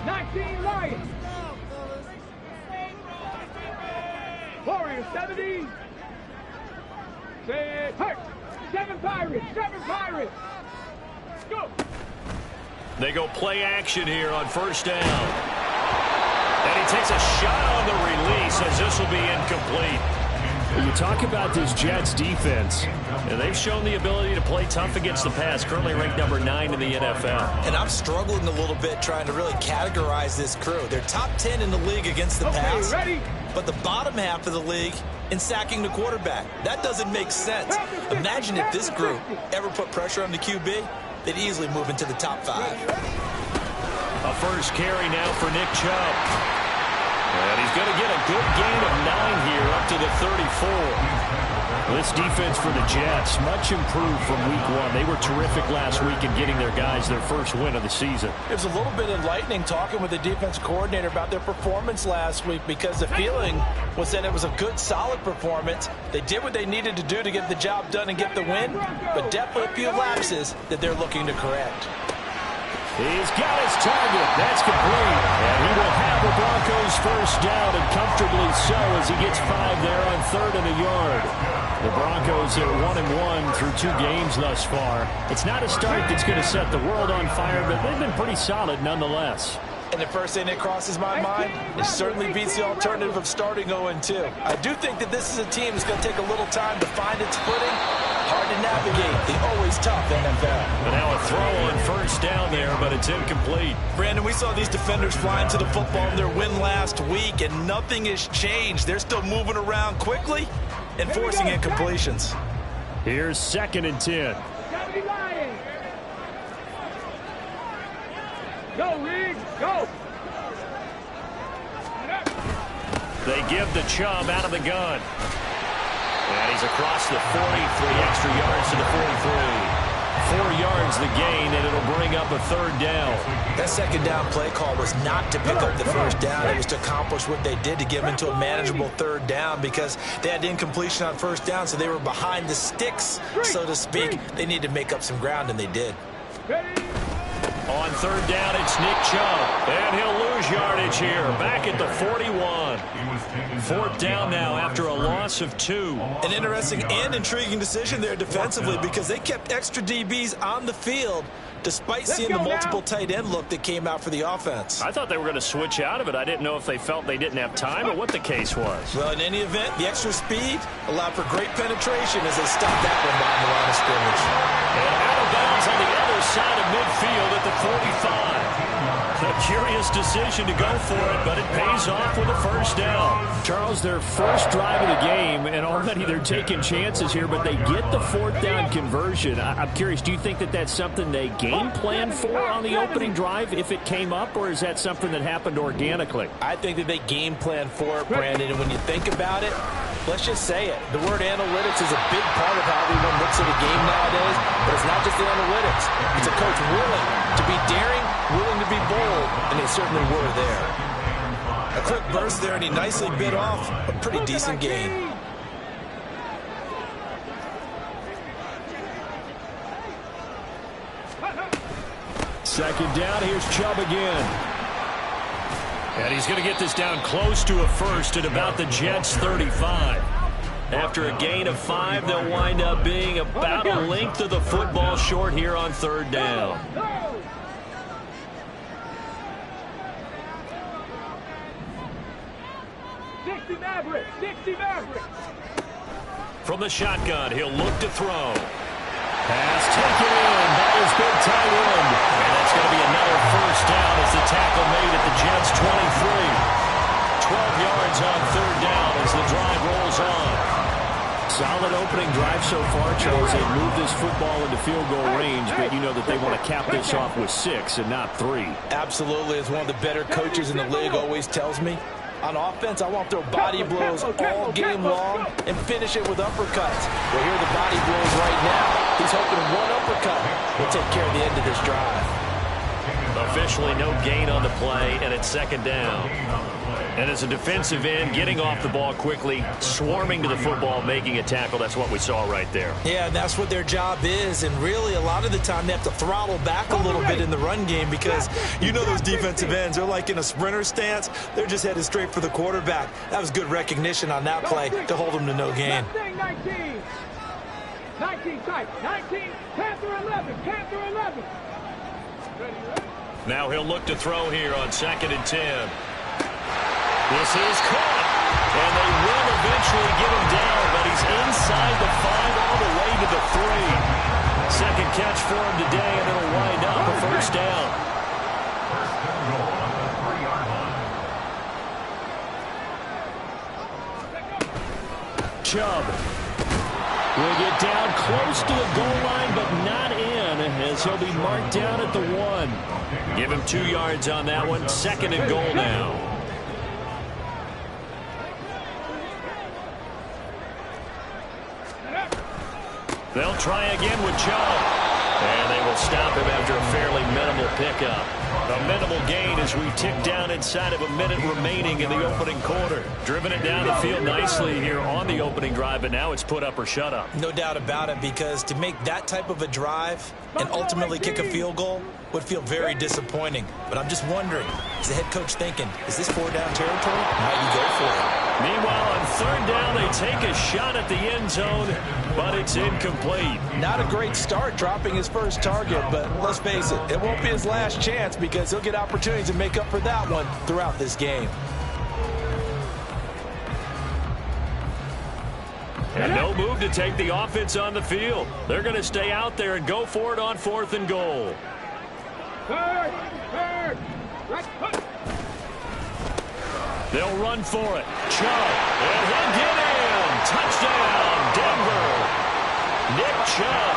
19 Lions. Warriors 70. Say, hurt. 7 Pirates. 7 Pirates. Go. They go play action here on first down. And he takes a shot on the release as this will be incomplete. You talk about this Jets defense. And they've shown the ability to play tough against the pass, currently ranked number 9 in the NFL. And I'm struggling a little bit trying to really categorize this crew. They're top 10 in the league against the pass, but the bottom half of the league in sacking the quarterback. That doesn't make sense. Imagine if this group ever put pressure on the QB, they'd easily move into the top 5. A first carry now for Nick Chubb. And he's going to get a good gain of 9 here up to the 34. This defense for the Jets, much improved from week 1. They were terrific last week in getting their guys their first win of the season. It was a little bit enlightening talking with the defense coordinator about their performance last week, because the feeling was that it was a good, solid performance. They did what they needed to do to get the job done and get the win, but definitely a few lapses that they're looking to correct. He's got his target. That's complete. And he will have the Broncos first down, and comfortably so, as he gets 5 there on 3rd and a yard. The Broncos are 1-1 through 2 games thus far. It's not a start that's going to set the world on fire, but they've been pretty solid nonetheless. And the first thing that crosses my mind, it certainly beats the alternative of starting 0-2. I do think that this is a team that's going to take a little time to find its footing. Hard to navigate the always tough NFL. But now a throw on first down there, but it's incomplete. Brandon, we saw these defenders flying to the football in their win last week, and nothing has changed. They're still moving around quickly and forcing incompletions. Here's 2nd and 10. Go, Reed, go. They give the Chubb out of the gun. And he's across the 40, 3 extra yards to the 43. 4 yards the gain, and it'll bring up a 3rd down. That 2nd down play call was not to pick up the first down. It was to accomplish what they did, to get them into a manageable 3rd down, because they had incompletion on first down, so they were behind the sticks, so to speak. They needed to make up some ground, and they did. On 3rd down, it's Nick Chubb, and he'll lose yardage here, back at the 41. 4th down now after a loss of 2. An interesting and intriguing decision there defensively, because they kept extra DBs on the field despite seeing the multiple tight end look that came out for the offense. I thought they were going to switch out of it. I didn't know if they felt they didn't have time or what the case was. Well, in any event, the extra speed allowed for great penetration as they stopped that one behind the line of scrimmage. And out of bounds on the other side of midfield at the 45. A curious decision to go for it, but it pays off with a first down. Charles, their first drive of the game, and already they're taking chances here, but they get the 4th down conversion. I'm curious, do you think that that's something they game planned for on the opening drive if it came up, or is that something that happened organically? I think that they game planned for it, Brandon, and when you think about it, let's just say it. The word analytics is a big part of how everyone looks at a game nowadays, but it's not just the analytics. It's a coach willing to be daring, willing to be bold, and they certainly were there. A quick burst there, and he nicely bit off a pretty decent gain. Second down, here's Chubb again. And he's going to get this down close to a first at about the Jets' 35. After a gain of 5, they'll wind up being about a length of the football short here on 3rd down. From the shotgun, he'll look to throw. Pass taken in by his big tight end. And that's going to be another first down as the tackle made at the Jets' 23. 12 yards on 3rd down as the drive rolls on. Solid opening drive so far, Charles. They moved this football into field goal range, but you know that they want to cap this off with 6 and not 3. Absolutely. As one of the better coaches in the league always tells me, on offense, I want to throw body blows all game long and finish it with uppercuts. Well, here are the body blows right now. He's hoping one uppercut will take care of the end of this drive. A Officially no gain on the play, and it's second down. And as a defensive end, getting off the ball quickly, swarming to the football, making a tackle, that's what we saw right there. Yeah, and that's what their job is. And really, a lot of the time, they have to throttle back a little bit in the run game because you know those defensive ends, they're like in a sprinter stance. They're just headed straight for the quarterback. That was good recognition on that play to hold them to no gain. 19 tight. 19, Panther 11, Panther 11. Now he'll look to throw here on 2nd and 10. This is caught, and they will eventually get him down, but he's inside the 5 all the way to the 3. Second catch for him today, and it'll wind up a first down. Chubb will get down close to the goal line, but not in, as he'll be marked down at the 1. Give him 2 yards on that one. 2nd and goal now. They'll try again with Chubb. And they will stop him after a fairly minimal pickup. A minimal gain as we tick down inside of a minute remaining in the opening quarter. Driven it down the field nicely here on the opening drive, but now it's put up or shut up. No doubt about it, because to make that type of a drive and ultimately kick a field goal would feel very disappointing. But I'm just wondering, is the head coach thinking, is this 4-down territory? Might he go for it? Meanwhile, on 3rd down, they take a shot at the end zone, but it's incomplete. Not a great start dropping his first target, but let's face it, it won't be his last chance because he'll get opportunities to make up for that one throughout this game. And no move to take the offense on the field. They're going to stay out there and go for it on 4th and goal. Third. They'll run for it. Chubb, and he'll get in. Touchdown, Denver. Nick Chubb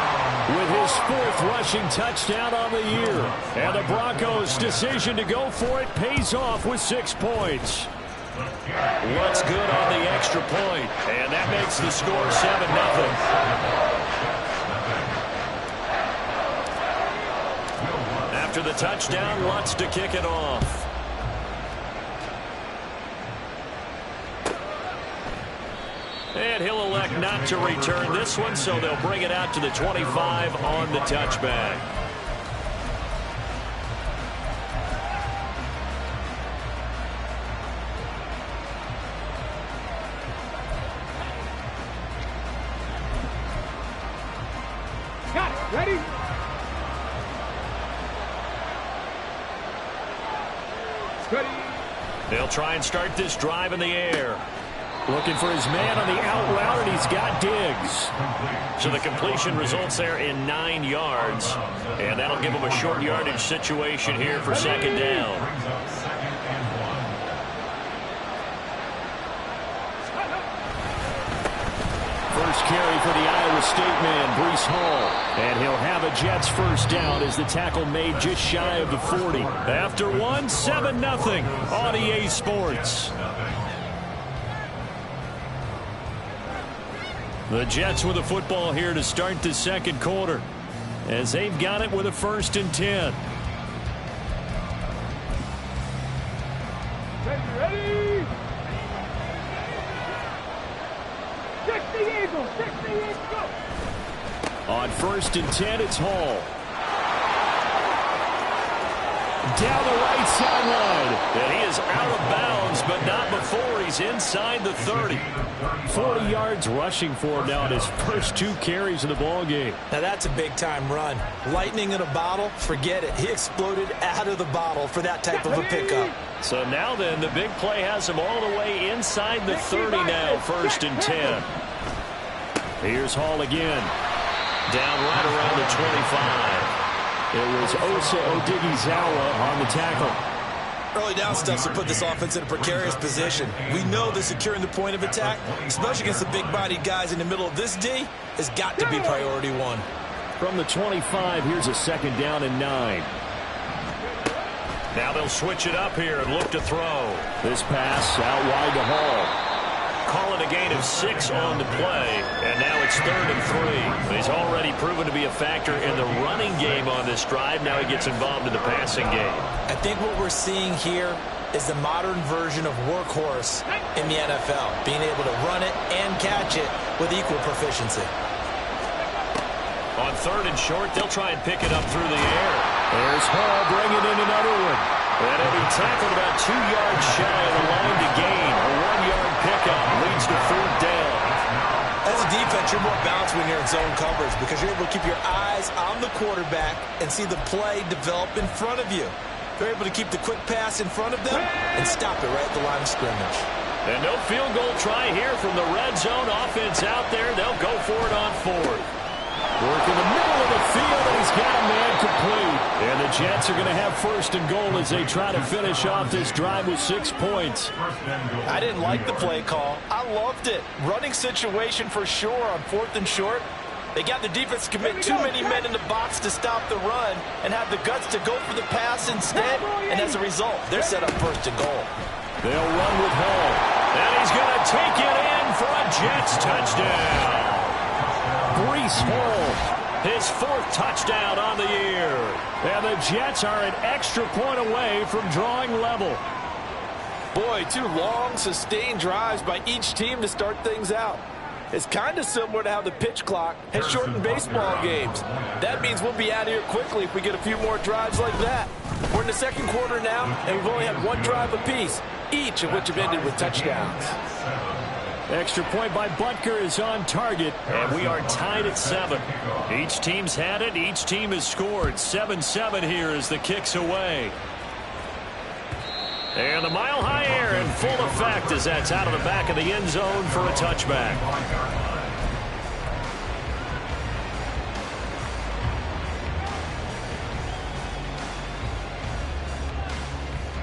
with his 4th rushing touchdown on the year. And the Broncos' decision to go for it pays off with 6 points. What's good on the extra point? And that makes the score 7-0. After the touchdown, Lutz to kick it off. And he'll elect not to return this one, so they'll bring it out to the 25 on the touchback. Got it. Ready? Ready. They'll try and start this drive in the air. Looking for his man on the out route, and he's got Diggs. So the completion results there in 9 yards. And that'll give him a short yardage situation here for 2nd down. First carry for the Iowa State man, Breece Hall. And he'll have a Jets first down as the tackle made just shy of the 40. After 1, 7-0 on EA Sports. The Jets with the football here to start the 2nd quarter, as they've got it with a 1st and 10. Ready? 60 Eagles, 60 Eagles, go! On 1st and 10, it's Hall. Down the right sideline. And he is out of bounds, but not before he's inside the 30. 40 yards rushing for him now in his first 2 carries of the ballgame. Now that's a big-time run. Lightning in a bottle, forget it. He exploded out of the bottle for that type of a pickup. So now then, the big play has him all the way inside the 30 now, 1st and 10. Here's Hall again. Down right around the 25. It was Osa Odighizuwa on the tackle. Early down stuff to put this offense in a precarious position. We know that securing the point of attack, especially against the big-bodied guys in the middle of this D, has got to be priority 1. From the 25, here's a 2nd down and 9. Now they'll switch it up here and look to throw. This pass out wide to Hall. call it a gain of 6 on the play. And now it's 3rd and 3. He's already proven to be a factor in the running game on this drive. Now he gets involved in the passing game. I think what we're seeing here is the modern version of workhorse in the NFL, being able to run it and catch it with equal proficiency. On 3rd and short, they'll try and pick it up through the air. There's Hall bringing in another one. And he'll be tackled about 2 yards shy of the line to gain. A 1-yard pickup leads to 4th down. As a defense, you're more balanced when you're in zone coverage because you're able to keep your eyes on the quarterback and see the play develop in front of you. They're able to keep the quick pass in front of them and stop it right at the line of scrimmage. And no field goal try here from the red zone. Offense out there. They'll go for it on 4th. Work in the middle of the field, and he's got a man complete. And the Jets are going to have 1st and goal as they try to finish off this drive with 6 points. I didn't like the play call. I loved it. Running situation for sure on 4th and short. They got the defense to commit too many men in the box to stop the run and have the guts to go for the pass instead. And as a result, they're set up 1st and goal. They'll run with Hall. And he's going to take it in for a Jets touchdown. Breece Hall, his 4th touchdown on the year. And the Jets are an extra point away from drawing level. Boy, 2 long, sustained drives by each team to start things out. It's kind of similar to how the pitch clock has shortened baseball games. That means we'll be out of here quickly if we get a few more drives like that. We're in the 2nd quarter now, and we've only had 1 drive apiece, each of which have ended with touchdowns. Extra point by Butker is on target. And we are tied at 7. Each team's had it. Each team has scored. 7-7 here as the kick's away. And the mile-high air in full effect as that's out of the back of the end zone for a touchback.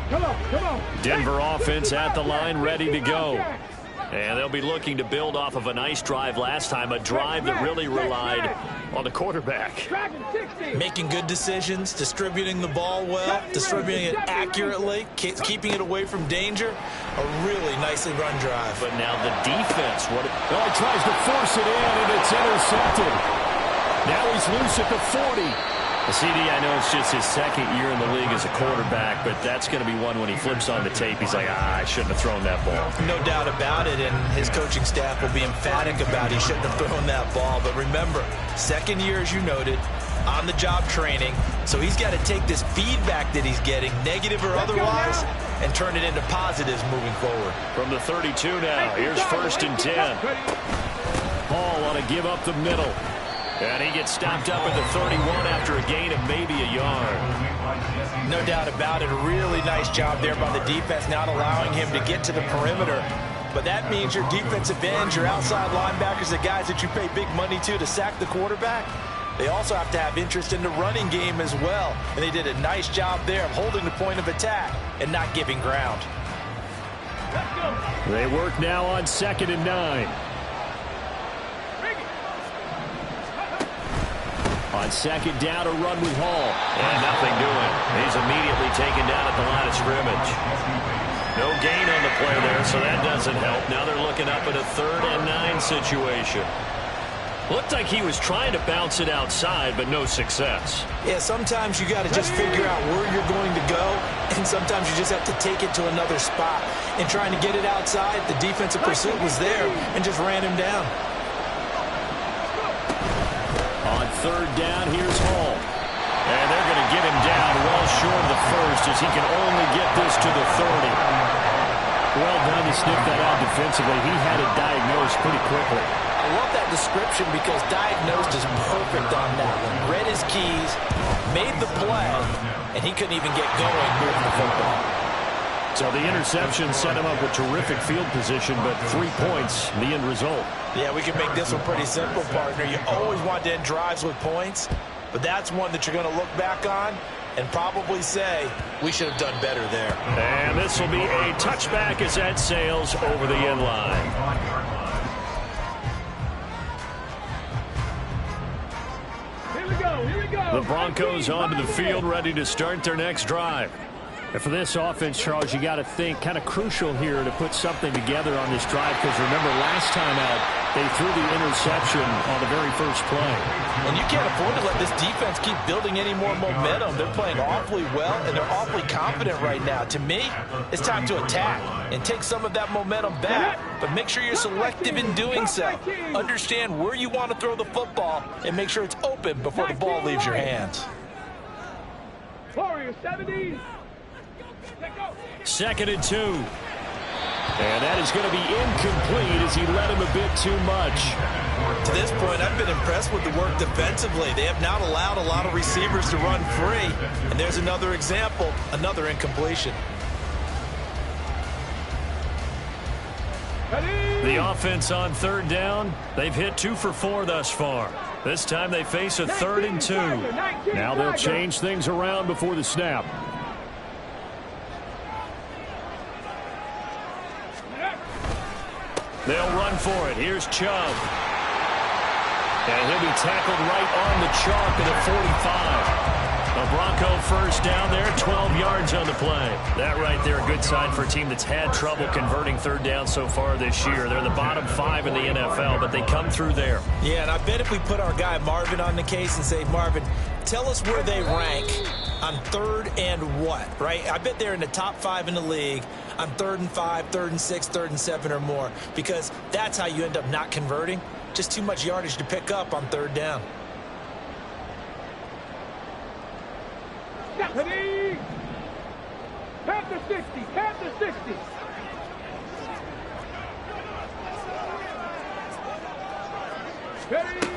Come on. Denver offense at the line, ready to go. And they'll be looking to build off of a nice drive last time, a drive that really relied on the quarterback. Making good decisions, distributing the ball well, distributing it accurately, keeping it away from danger. A really nicely run drive. But now the defense. He tries to force it in, and it's intercepted. Now he's loose at the 40. CD, I know it's just his 2nd year in the league as a quarterback, but that's going to be one when he flips on the tape. He's like, I shouldn't have thrown that ball. No doubt about it, and his coaching staff will be emphatic about he shouldn't have thrown that ball. But remember, 2nd year, as you noted, on-the-job training. So he's got to take this feedback that he's getting, negative or otherwise, and turn it into positives moving forward. From the 32 now, here's 1st and 10. Hall on to give up the middle. And he gets stopped up at the 31 after a gain of maybe a yard. No doubt about it. A really nice job there by the defense, not allowing him to get to the perimeter. But that means your defensive ends, your outside linebackers, the guys that you pay big money to sack the quarterback, they also have to have interest in the running game as well. And they did a nice job there of holding the point of attack and not giving ground. They work now on 2nd and 9. On 2nd down, a run with Hall. And nothing doing. He's immediately taken down at the line of scrimmage. No gain on the play there, so that doesn't help. Now they're looking up at a 3rd and 9 situation. Looked like he was trying to bounce it outside, but no success. Yeah, sometimes you got to just figure out where you're going to go, and sometimes you just have to take it to another spot. And trying to get it outside, the defensive pursuit was there and just ran him down. On 3rd down, here's Hall. And they're going to get him down well short of the 1st as he can only get this to the 30. Well done to sniff that out defensively. He had it diagnosed pretty quickly. I love that description because diagnosed is perfect on that one. Read his keys, made the play, and he couldn't even get going moving the football. So the interception set him up with terrific field position, but 3 points, the end result. Yeah, we can make this one pretty simple, partner. You always want to end drives with points, but that's one that you're going to look back on and probably say, we should have done better there. And this will be a touchback as that sails over the end line. Here we go. The Broncos onto the field, ready to start their next drive. And for this offense, Charles, you got to think kind of crucial here to put something together on this drive, because remember last time out they threw the interception on the very first play. And you can't afford to let this defense keep building any more momentum. They're playing awfully well, and they're awfully confident right now. To me, it's time to attack and take some of that momentum back, but make sure you're selective in doing so. Understand where you want to throw the football and make sure it's open before the ball leaves your hands. Warriors, 70. 2nd and 2. And that is going to be incomplete as he led him a bit too much. To this point, I've been impressed with the work defensively. They have not allowed a lot of receivers to run free. And there's another example, another incompletion. The offense on 3rd down, they've hit 2 for 4 thus far. This time they face a 3rd and 2. Now they'll change things around before the snap. They'll run for it. Here's Chubb. And he'll be tackled right on the chalk at the 45. A Bronco first down there, 12 yards on the play. That right there, a good sign for a team that's had trouble converting 3rd down so far this year. They're the bottom 5 in the NFL, but they come through there. Yeah, and I bet if we put our guy Marvin on the case and say, Marvin, tell us where they rank on 3rd and what, right? I bet they're in the top 5 in the league on 3rd and 5, 3rd and 6, 3rd and 7 or more, because that's how you end up not converting. Just too much yardage to pick up on 3rd down. Stephanie! Half the 60, half the 60. Ready?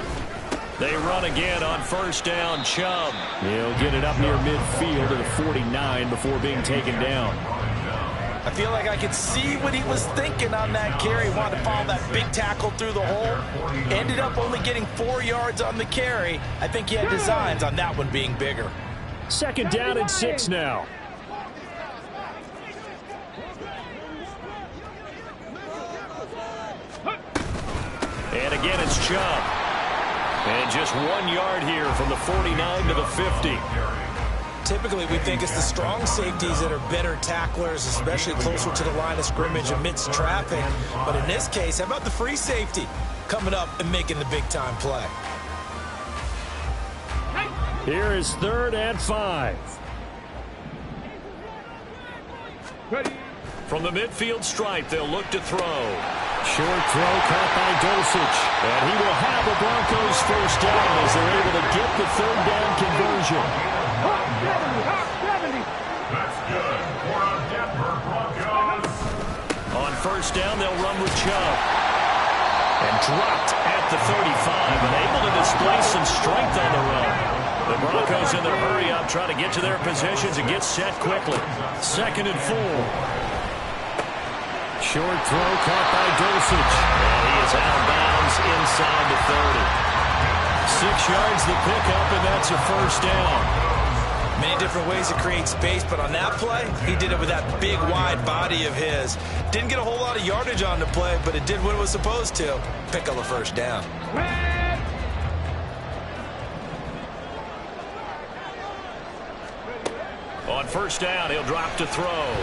They run again on 1st down. Chubb. He'll get it up near midfield at the 49 before being taken down. I feel like I could see what he was thinking on that carry. Wanted to follow that big tackle through the hole. Ended up only getting 4 yards on the carry. I think he had designs on that one being bigger. 2nd down and 6 now. And again, it's Chubb. And just 1 yard here from the 49 to the 50. Typically, we think it's the strong safeties that are better tacklers, especially closer to the line of scrimmage amidst traffic. But in this case, how about the free safety coming up and making the big-time play? Here is 3rd and 5. Ready? From the midfield stripe, they'll look to throw. Short throw caught by Dulcich. And he will have the Broncos first down as they're able to get the 3rd down conversion. Hawk 70, Hawk 70. That's good for a Denver Broncos. On 1st down, they'll run with Chubb. And dropped at the 35, and able to display some strength on the run. The Broncos in their hurry up, trying to get to their positions and get set quickly. 2nd and 4. Short throw caught by Dulcich. And he is out of bounds inside the 30. 6 yards the pickup, and that's a 1st down. Many different ways to create space, but on that play, he did it with that big, wide body of his. Didn't get a whole lot of yardage on the play, but it did what it was supposed to. Pick up a 1st down. On 1st down, he'll drop to throw.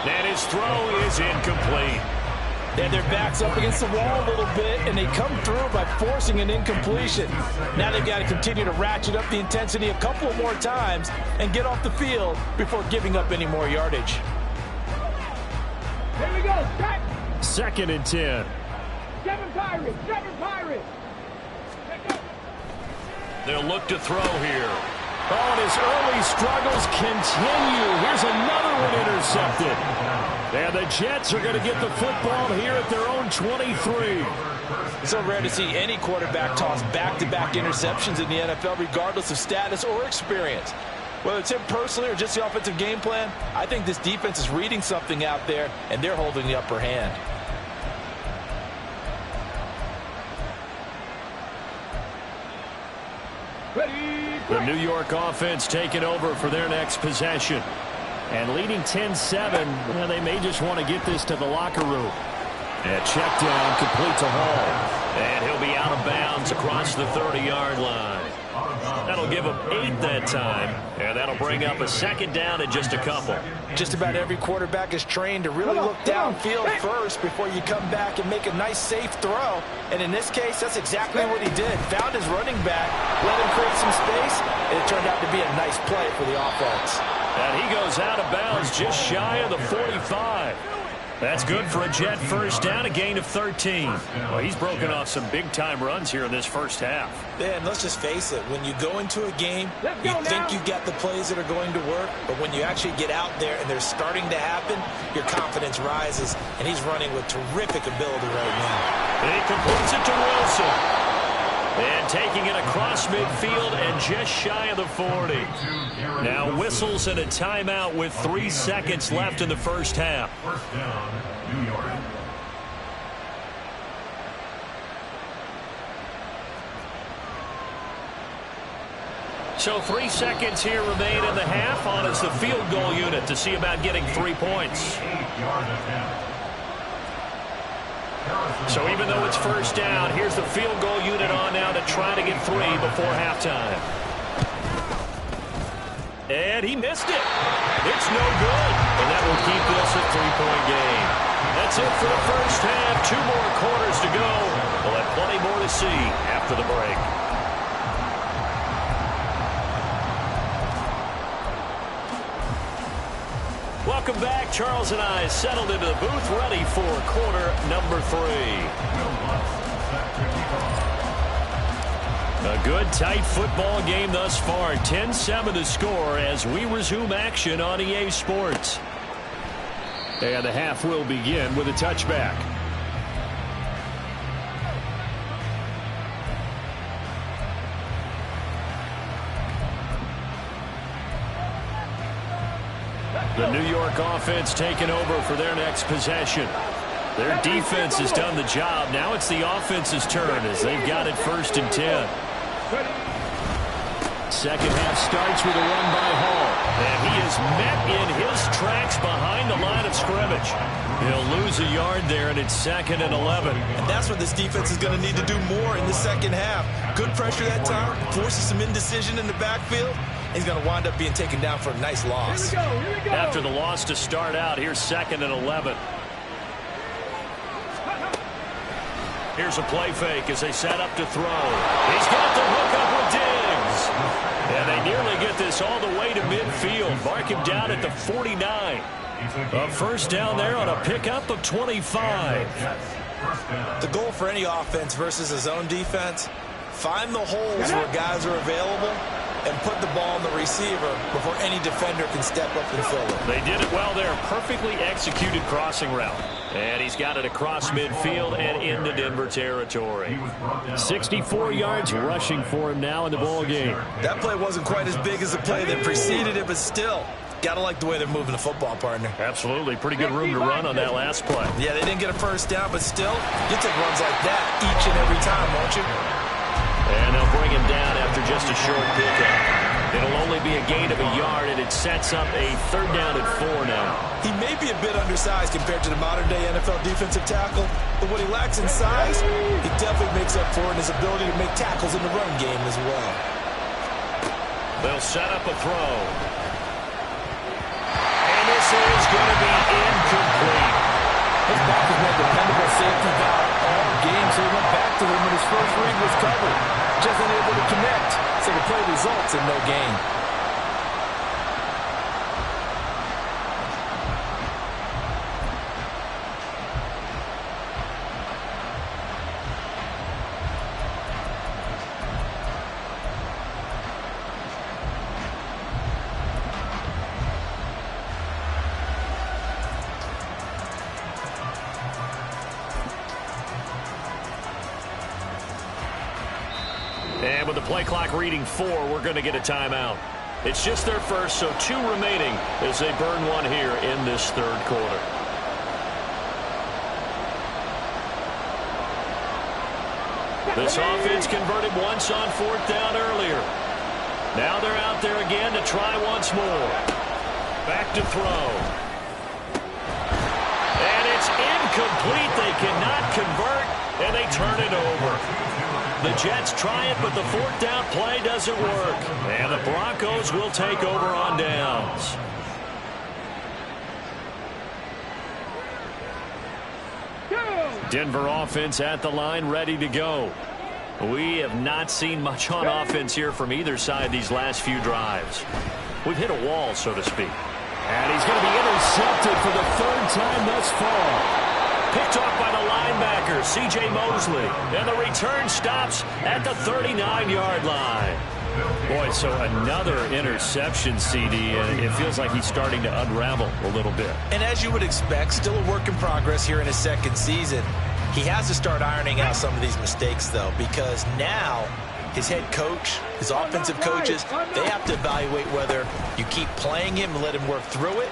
And his throw is incomplete. They had their backs up against the wall a little bit, and they come through by forcing an incompletion. Now they've got to continue to ratchet up the intensity a couple of more times and get off the field before giving up any more yardage. Here we go, back. 2nd and 10. 7 Pirates, 7 Pirates. They'll look to throw here. Oh, and his early struggles continue. Here's another one intercepted. And the Jets are going to get the football here at their own 23. So rare to see any quarterback toss back-to-back interceptions in the NFL, regardless of status or experience. Whether it's him personally or just the offensive game plan, I think this defense is reading something out there, and they're holding the upper hand. The New York offense taking over for their next possession. And leading 10-7, well, they may just want to get this to the locker room. And check down, complete to Hall. And he'll be out of bounds across the 30-yard line. That'll give him 8 that time, and that'll bring up a second down and just a couple. Just about every quarterback is trained to really look downfield first before you come back and make a nice, safe throw. And in this case, that's exactly what he did. Found his running back, let him create some space, and it turned out to be a nice play for the offense. And he goes out of bounds just shy of the 45. That's good for a Jet first down, a gain of 13. Well, he's broken off some big-time runs here in this first half. Yeah, and let's just face it. When you go into a game, you think you've got the plays that are going to work, but when you actually get out there and they're starting to happen, your confidence rises, and he's running with terrific ability right now. He completes it to Wilson. And taking it across midfield and just shy of the 40. Now whistles and a timeout with 3 seconds left in the first half. First down, New York. So 3 seconds here remain in the half. On is the field goal unit to see about getting 3 points. So even though it's first down, here's the field goal unit on now to try to get 3 before halftime. And he missed it. It's no good. And that will keep this a 3-point game. That's it for the first half. 2 more quarters to go. We'll have plenty more to see after the break. Welcome back. Charles and I settled into the booth, ready for quarter number 3. A good, tight football game thus far. 10-7 the score as we resume action on EA Sports. And the half will begin with a touchback. The New York offense taking over for their next possession. Their defense has done the job. Now it's the offense's turn as they've got it 1st and 10. Second half starts with a run by Hall. And he is met in his tracks behind the line of scrimmage. He'll lose a yard there, and it's 2nd and 11. And that's what this defense is going to need to do more in the second half. Good pressure that time, forces some indecision in the backfield. He's going to wind up being taken down for a nice loss. Here we go. After the loss to start out, here's 2nd and 11. Here's a play fake as they set up to throw. He's got the hook up with Diggs. And they nearly get this all the way to midfield. Mark him down at the 49. A first down there on a pickup of 25. The goal for any offense versus a zone defense, find the holes where guys are available and put the ball on the receiver before any defender can step up and fill it. They did it well there. Perfectly executed crossing route. And he's got it across midfield and into Denver territory. 64 yards rushing for him now in the ball game. That play wasn't quite as big as the play that preceded it, but still, got to like the way they're moving the football, partner. Absolutely. Pretty good room to run on that last play. Yeah, they didn't get a first down, but still, you take runs like that each and every time, won't you? And they'll bring him down after just a short pickup. It'll only be a gain of a yard, and it sets up a 3rd down and 4 now. He may be a bit undersized compared to the modern-day NFL defensive tackle, but what he lacks in size, he definitely makes up for in his ability to make tackles in the run game as well. They'll set up a throw. And this is going to be incomplete. His back has been a dependable safety valve all game, so he went back to him when his first read was covered. Just unable to connect, so the play results in no gain. And with the play clock reading 4, we're going to get a timeout. It's just their first, so 2 remaining as they burn one here in this 3rd quarter. This offense converted once on 4th down earlier. Now they're out there again to try once more. Back to throw. And it's incomplete. They can and they turn it over. The Jets try it, but the fourth down play doesn't work. And the Broncos will take over on downs. Denver offense at the line, ready to go. We have not seen much on offense here from either side these last few drives. We've hit a wall, so to speak. And he's going to be intercepted for the third time thus far. Picked off by the linebacker, C.J. Mosley. And the return stops at the 39-yard line. Boy, so another interception, CD, and it feels like he's starting to unravel a little bit. And as you would expect, still a work in progress here in his second season. He has to start ironing out some of these mistakes, though, because now his head coach, his offensive coaches, they have to evaluate whether you keep playing him and let him work through it,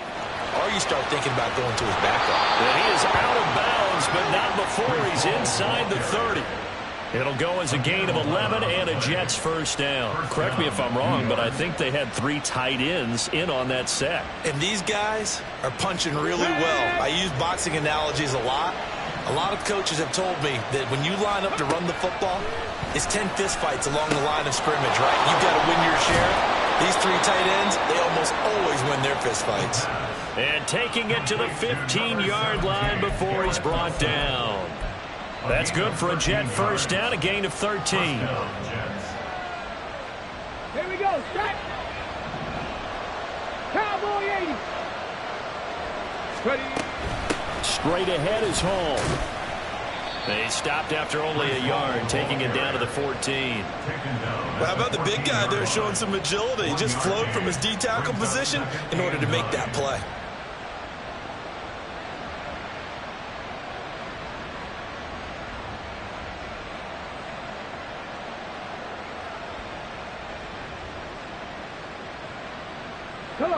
or you start thinking about going to his backup. And he is out of bounds, but not before he's inside the 30. It'll go as a gain of 11 and a Jets first down. Correct me if I'm wrong, but I think they had 3 tight ends in on that set. And these guys are punching really well. I use boxing analogies a lot. A lot of coaches have told me that when you line up to run the football, it's 10 fistfights along the line of scrimmage, right? You've got to win your share. These 3 tight ends, they almost always win their fistfights. And taking it to the 15-yard line before he's brought down. That's good for a Jet first down, a gain of 13. Here we go, set. Cowboy 80. Ready. Straight ahead is home. They stopped after only a yard, taking it down to the 14. Well, how about the big guy there showing some agility? He just flowed from his D-tackle position in order to make that play.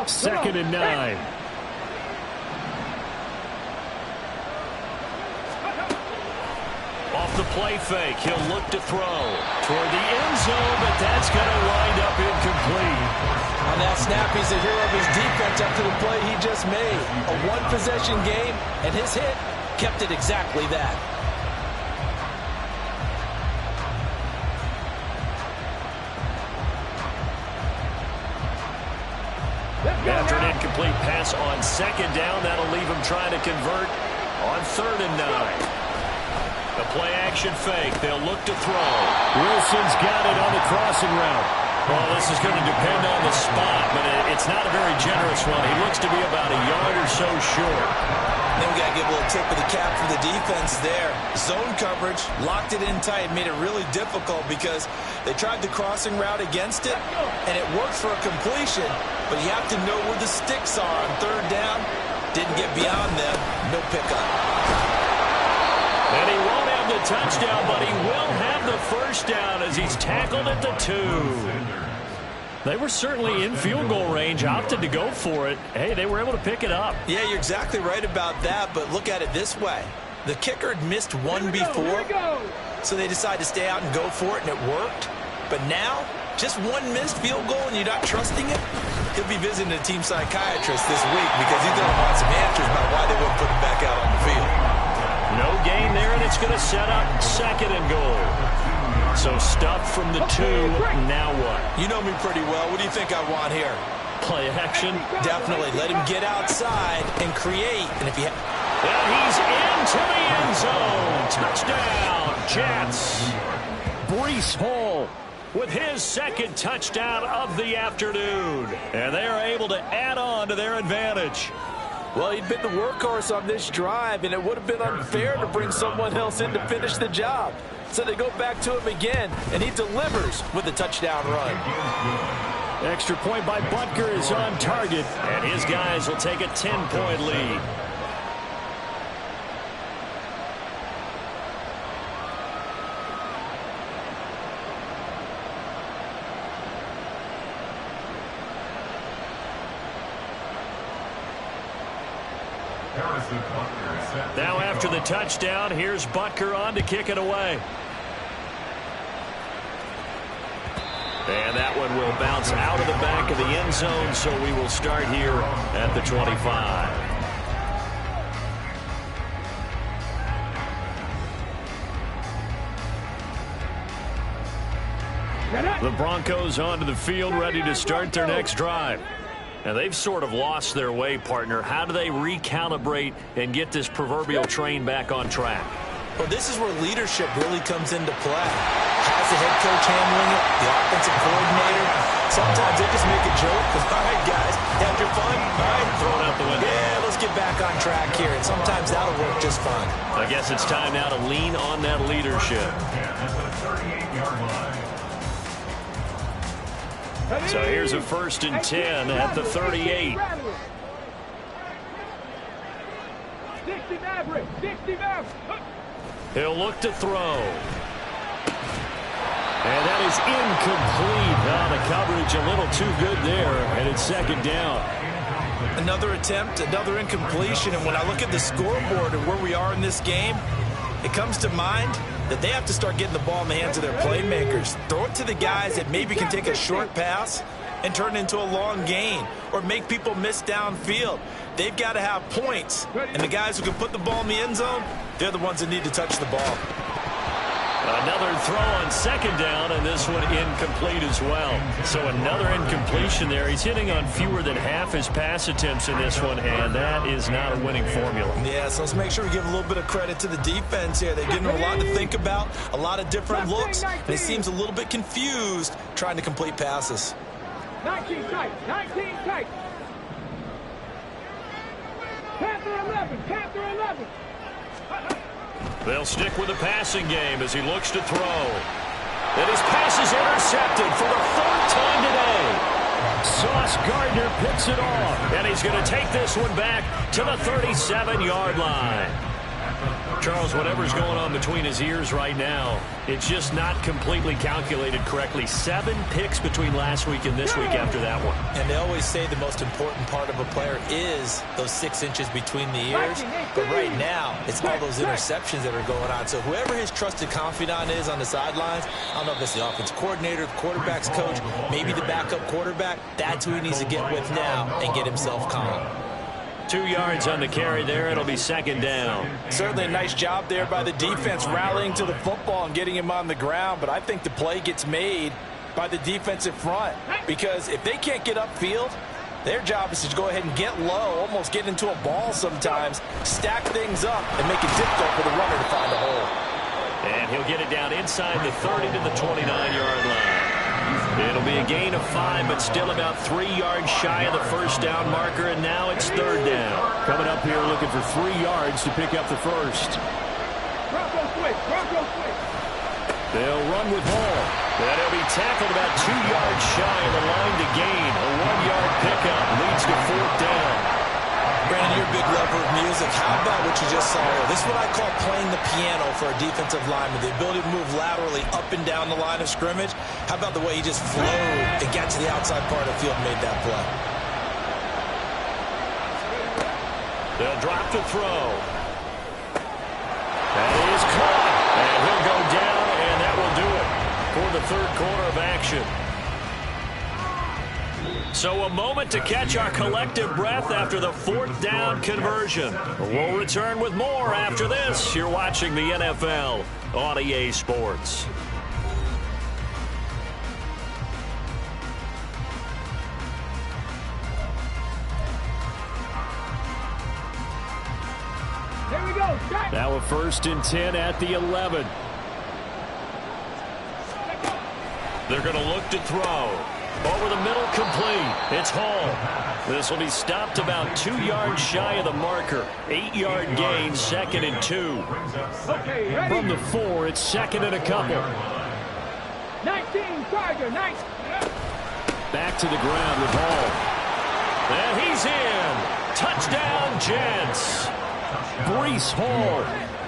Second and 9. Off the play fake, he'll look to throw toward the end zone, but that's going to wind up incomplete. On that snap, he's a hero of his defense after the play he just made. A one-possession game, and his hit kept it exactly that. After an incomplete pass on second down, that'll leave him trying to convert on 3rd and 9. The play-action fake. They'll look to throw. Wilson's got it on the crossing route. Well, this is going to depend on the spot, but it's not a very generous one. He looks to be about a yard or so short. Then we got to give a little tip of the cap for the defense there. Zone coverage, locked it in tight, made it really difficult because they tried the crossing route against it, and it worked for a completion, but you have to know where the sticks are on 3rd down. Didn't get beyond them. No pickup. And he won't have the touchdown, but he will have the first down as he's tackled at the 2. They were certainly in field goal range, opted to go for it. Hey, they were able to pick it up. Yeah, you're exactly right about that, but look at it this way. The kicker had missed one before, so they decided to stay out and go for it, and it worked. But now, just one missed field goal and you're not trusting it? He'll be visiting a team psychiatrist this week because he's going to want some answers about why they wouldn't put him back out on the field. No gain there, and it's going to set up 2nd and goal. So stuff from the 2, now what? You know me pretty well. What do you think I want here? Play action? Definitely. Let him get outside and create. And if he and he's into the end zone. Touchdown, Jets. Breece Hall with his 2nd touchdown of the afternoon. And they are able to add on to their advantage. Well, he'd been the workhorse on this drive, and it would have been unfair to bring someone else in to finish the job. So they go back to him again, and he delivers with a touchdown run. Extra point by Butker is on target. And his guys will take a 10-point lead. Now after the touchdown, here's Butker on to kick it away. And that one will bounce out of the back of the end zone, so we will start here at the 25. The Broncos onto the field, ready to start their next drive. Now, they've sort of lost their way, partner. How do they recalibrate and get this proverbial train back on track? Well, this is where leadership really comes into play. Has the head coach handling it, the offensive coordinator. Sometimes they just make a joke. All right, guys, had your fun? All right, throw it out the window. Yeah, let's get back on track here. And sometimes that'll work just fine. I guess it's time now to lean on that leadership. So here's a 1st and 10 at the 38. 60 Maverick, 60 Maverick. He'll look to throw. And that is incomplete. The coverage a little too good there, and it's 2nd down. Another attempt, another incompletion, and when I look at the scoreboard and where we are in this game, it comes to mind that they have to start getting the ball in the hands of their playmakers. Throw it to the guys that maybe can take a short pass and turn it into a long gain or make people miss downfield. They've got to have points, and the guys who can put the ball in the end zone, they're the ones that need to touch the ball. Another throw on 2nd down, and this one incomplete as well. So another incompletion there. He's hitting on fewer than half his pass attempts in this one, and that is not a winning formula. Yeah, so let's make sure we give a little bit of credit to the defense here. They're giving them a lot to think about, a lot of different looks, and he seems a little bit confused trying to complete passes. 19 tight, 19 tight. Panther 11, Panther 11. They'll stick with the passing game as he looks to throw. And his pass is intercepted for the 3rd time today. Sauce Gardner picks it off, and he's going to take this one back to the 37-yard line. Charles, whatever's going on between his ears right now, it's just not completely calculated correctly. 7 picks between last week and this week after that one. And they always say the most important part of a player is those 6 inches between the ears. But right now, it's all those interceptions that are going on. So whoever his trusted confidant is on the sidelines, I don't know if it's the offensive coordinator, the quarterback's coach, maybe the backup quarterback, that's who he needs to get with now and get himself calm. 2 yards on the carry there. It'll be 2nd down. Certainly a nice job there by the defense rallying to the football and getting him on the ground. But I think the play gets made by the defensive front, because if they can't get upfield, their job is to go ahead and get low, almost get into a ball sometimes, stack things up, and make it difficult for the runner to find a hole. And he'll get it down inside the 30 to the 29-yard line. It'll be a gain of 5, but still about 3 yards shy of the 1st down marker, and now it's 3rd down. Coming up here looking for 3 yards to pick up the 1st. Bronco switch, Bronco switch. They'll run with Hall. And he'll be tackled about 2 yards shy of the line to gain. A 1-yard pickup leads to 4th down. Brandon, you're a big lover of music. How about what you just saw here? This is what I call playing the piano for a defensive lineman. The ability to move laterally up and down the line of scrimmage. How about the way he just flowed and got to the outside part of the field and made that play? They'll drop to throw. That is caught. And he'll go down, and that will do it for the 3rd quarter of action. So a moment to catch our collective breath after the 4th down conversion. We'll return with more after this. You're watching the NFL on EA Sports. Here we go. Now a 1st and 10 at the 11. They're going to look to throw. Over the middle, complete. It's Hall. This will be stopped about 2 yards shy of the marker. 8-yard gain, 2nd and 2. Okay, ready. From the 4, it's 2nd and a couple. 19, Tiger, 19. Back to the ground with Hall. And he's in. Touchdown, Jets. Breece Hall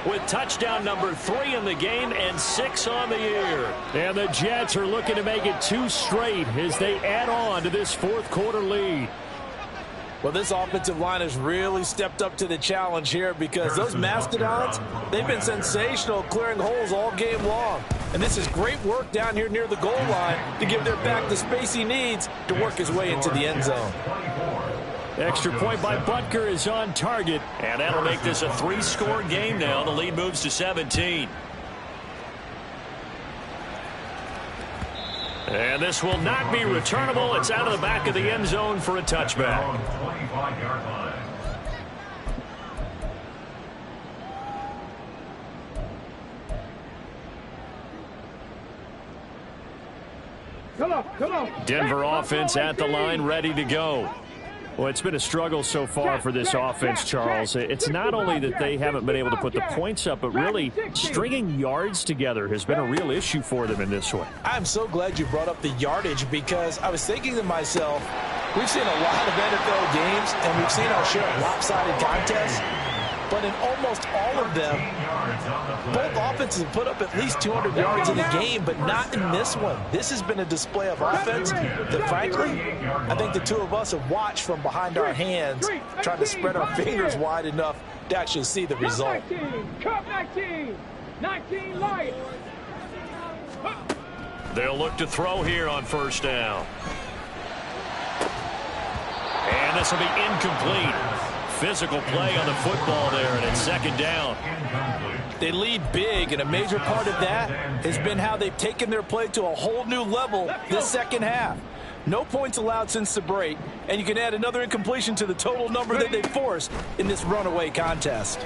with touchdown number 3 in the game and 6 on the year. And the Jets are looking to make it 2 straight as they add on to this 4th quarter lead. Well, this offensive line has really stepped up to the challenge here, because those Mastodons, they've been sensational clearing holes all game long. And this is great work down here near the goal line to give their back the space he needs to work his way into the end zone. Extra point by Butker is on target. And that'll make this a 3-score game now. The lead moves to 17. And this will not be returnable. It's out of the back of the end zone for a touchback. 25-yard line. Come on. Denver offense at the line, ready to go. Well, it's been a struggle so far for this offense, Charles. It's not only that they haven't been able to put the points up, but really stringing yards together has been a real issue for them in this one. I'm so glad you brought up the yardage because I was thinking to myself, we've seen a lot of NFL games and we've seen our share of lopsided contests, but in almost all of them, both offenses have put up at least 200 yards in the game, but not in this one. This has been a display of offense that, frankly, I think the two of us have watched from behind our hands, trying to spread our fingers wide enough to actually see the result. Cup 19 Lions. They'll look to throw here on first down. And this will be incomplete. Physical play on the football there, and it's second down. They lead big, and a major part of that has been how they've taken their play to a whole new level this second half. No points allowed since the break, and you can add another incompletion to the total number that they forced in this runaway contest.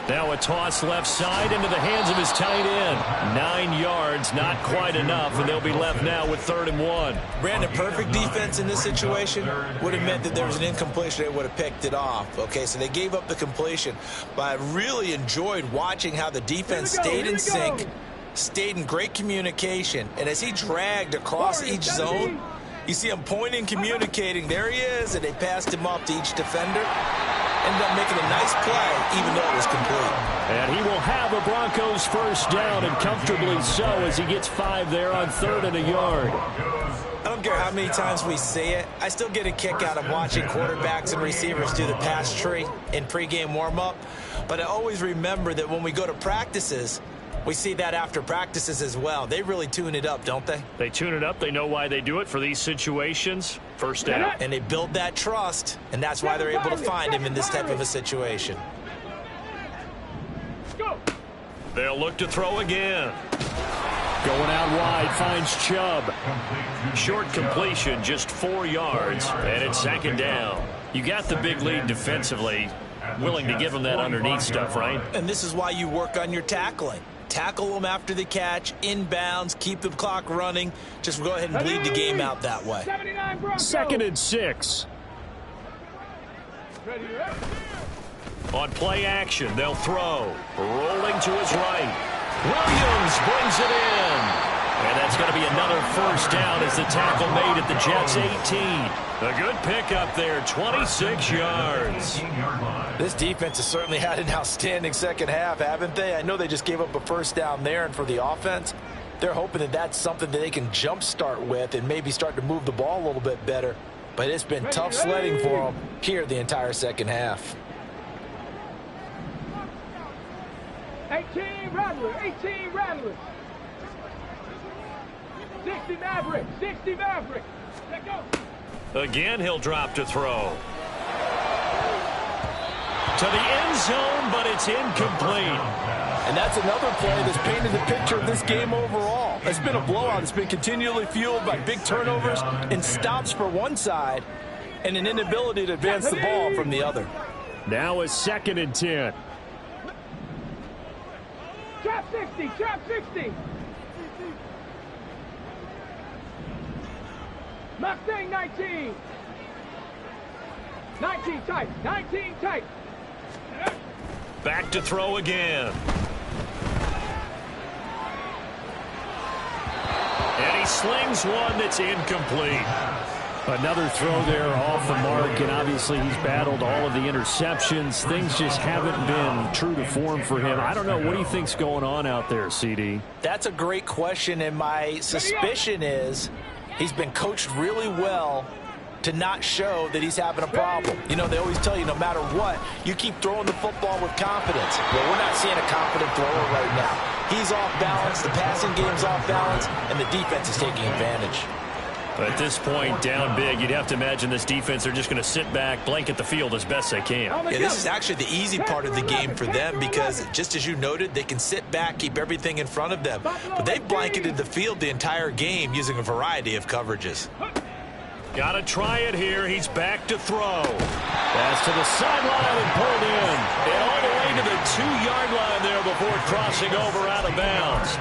Now a toss left side into the hands of his tight end. 9 yards, not quite enough, and they'll be left now with 3rd and 1. Brandon, perfect defense in this situation would have meant that there was an incompletion. They would have picked it off. Okay, so they gave up the completion. But I really enjoyed watching how the defense stayed in sync, stayed in great communication. And as he dragged across each zone, you see him pointing, communicating. There he is, and they passed him off to each defender. Ended up making a nice play, even though it was complete. And he will have a Broncos first down, and comfortably so, as he gets 5 there on 3rd and a yard. I don't care how many times we say it, I still get a kick out of watching quarterbacks and receivers do the pass tree in pregame warm-up. But I always remember that when we go to practices, we see that after practices as well. They really tune it up, don't they? They tune it up. They know why they do it for these situations. First down. And they build that trust, and that's why they're able to find him in this type of a situation. They'll look to throw again. Going out wide, finds Chubb. Short completion, just 4 yards, and it's second down. You got the big lead defensively. Willing to give him that underneath stuff, right? And this is why you work on your tackling. Tackle them after the catch, inbounds, keep the clock running. Just go ahead and bleed the game out that way. 2nd and 6. On play action, they'll throw. Rolling to his right. Williams brings it in. And that's going to be another first down as the tackle made at the Jets' 18. A good pickup there, 26 yards. This defense has certainly had an outstanding second half, haven't they? I know they just gave up a first down there, and for the offense, they're hoping that that's something that they can jumpstart with and maybe start to move the ball a little bit better. But it's been tough sledding for them here the entire second half. 18 Rattlers. 60 Mavericks. Let go. Again, he'll drop to throw. To the end zone, but it's incomplete. And that's another play that's painted the picture of this game overall. It's been a blowout. It's been continually fueled by big turnovers and stops for one side and an inability to advance the ball from the other. Now a 2nd and 10. Trap 60. Mustang 19 tight. Back to throw again. And he slings one that's incomplete. Another throw there off the mark, and obviously he's battled all of the interceptions. Things just haven't been true to form for him. I don't know. What do you think's going on out there, CD? That's a great question, and my suspicion is he's been coached really well to not show that he's having a problem. You know, they always tell you no matter what, you keep throwing the football with confidence. Well, we're not seeing a confident thrower right now. He's off balance, the passing game's off balance, and the defense is taking advantage. At this point, down big, you'd have to imagine this defense are just going to sit back, blanket the field as best they can. Yeah, this is actually the easy part of the game for them because, just as you noted, they can sit back, keep everything in front of them. But they've blanketed the field the entire game using a variety of coverages. Got to try it here. He's back to throw. Pass to the sideline and pulled in. And all the way to the 2-yard line there before crossing over out of bounds.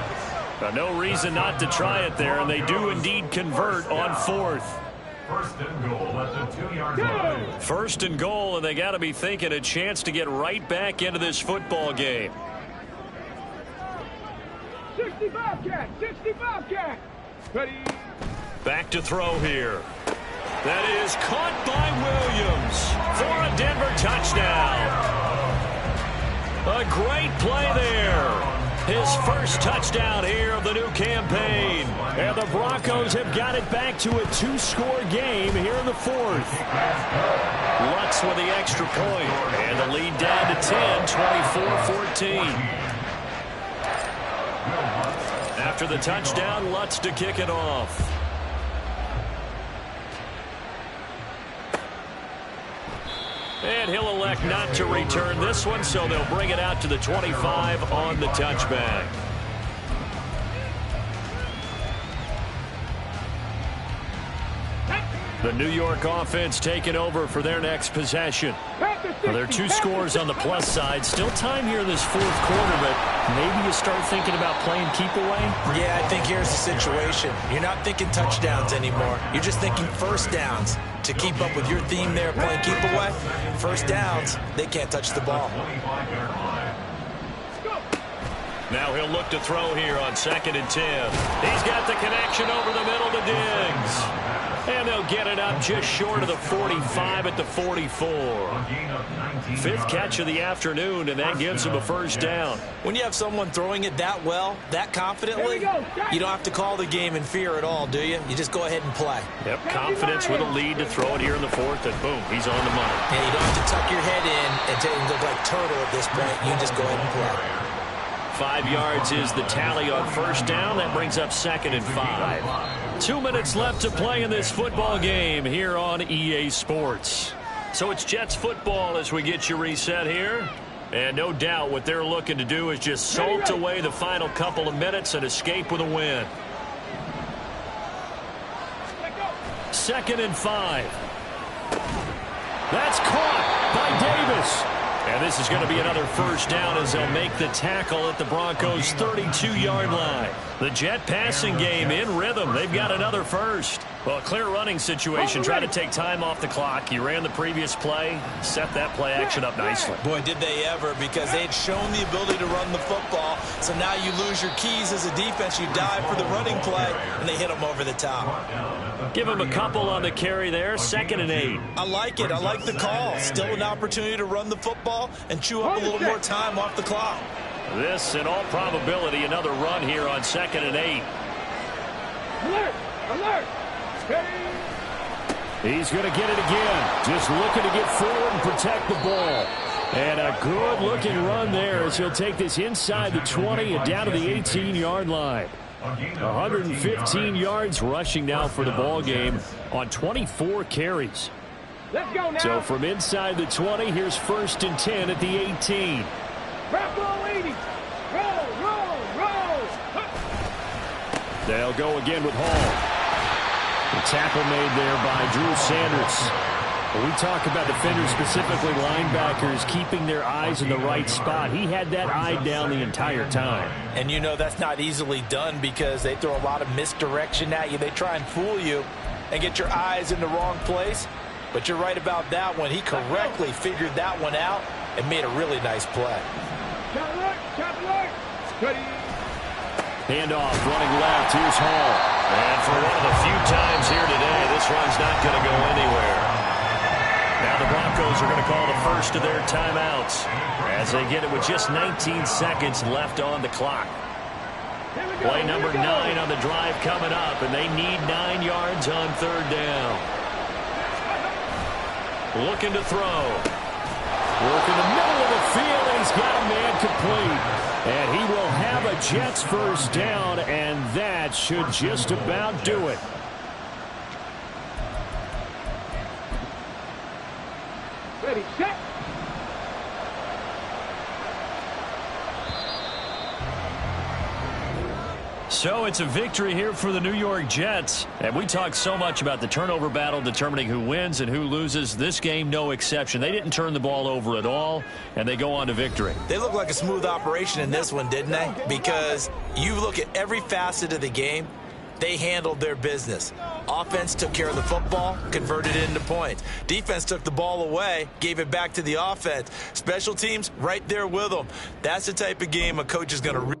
No reason not to try it there, and they do indeed convert on 4th. First and goal at the 2-yard line. First and goal, and they got to be thinking a chance to get right back into this football game. 65 cat, 65 cat. Ready. Back to throw here. That is caught by Williams for a Denver touchdown. A great play there. His first touchdown here of the new campaign. And the Broncos have got it back to a 2-score game here in the 4th. Lutz with the extra point. And the lead down to 10, 24-14. After the touchdown, Lutz to kick it off. And he'll elect not to return this one, so they'll bring it out to the 25 on the touchback. The New York offense taking over for their next possession. Well, there are 2 scores on the plus side. Still time here in this 4th quarter, but maybe you start thinking about playing keep away? Yeah, I think here's the situation. You're not thinking touchdowns anymore. You're just thinking first downs. To keep up with your theme there, playing keep away, first downs, they can't touch the ball. Now he'll look to throw here on 2nd and 10. He's got the connection over the middle to Diggs. And they'll get it up just short of the 45 at the 44. 5th catch of the afternoon, and that gives him a first down. When you have someone throwing it that well, that confidently, you don't have to call the game in fear at all, do you? You just go ahead and play. Yep, confidence with a lead to throw it here in the 4th, and boom, he's on the money. And you don't have to tuck your head in and look like turtle at this point. You just go ahead and play. 5 yards is the tally on first down. That brings up 2nd and 5. 2 minutes left to play in this football game here on EA Sports. So it's Jets football as we get you reset here. And no doubt what they're looking to do is just salt away the final couple of minutes and escape with a win. 2nd and 5. That's caught by Davis. And this is going to be another first down as they'll make the tackle at the Broncos' 32-yard line. The Jet passing game in rhythm. They've got another first. Well, a clear running situation. Try to take time off the clock. You ran the previous play, set that play action up nicely. Boy, did they ever, because they had shown the ability to run the football. So now you lose your keys as a defense. You dive for the running play, and they hit them over the top. Give him a couple on the carry there. 2nd and 8. I like it. I like the call. Still an opportunity to run the football and chew up a little more time off the clock. This, in all probability, another run here on 2nd and 8. Alert! Alert! He's going to get it again. Just looking to get forward and protect the ball. And a good-looking run there as he'll take this inside the 20 and down to the 18-yard line. 115 yards rushing now for the ball game on 24 carries. Let's go now. So from inside the 20, here's 1st and 10 at the 18. Wrap ball 80. Roll, roll, roll. They'll go again with Hall. The tackle made there by Drew Sanders. When we talk about defenders, specifically linebackers, keeping their eyes in the right spot, he had that eye down the entire time. And you know that's not easily done because they throw a lot of misdirection at you. They try and fool you and get your eyes in the wrong place. But you're right about that one. He correctly figured that one out and made a really nice play. Handoff, running left. Here's Hall. And for one of the few times here today, this run's not going to go anywhere. Now the Broncos are going to call the first of their timeouts as they get it with just 19 seconds left on the clock. Play number 9 on the drive coming up, and they need 9 yards on 3rd down. Looking to throw. Work in the middle of the field, and he's got a man complete. And he will have a Jets first down, and that should just about do it. So it's a victory here for the New York Jets. And we talked so much about the turnover battle determining who wins and who loses. This game, no exception. They didn't turn the ball over at all, and they go on to victory. They look like a smooth operation in this one, didn't they? Because you look at every facet of the game, they handled their business. Offense took care of the football, converted it into points. Defense took the ball away, gave it back to the offense. Special teams right there with them. That's the type of game a coach is going to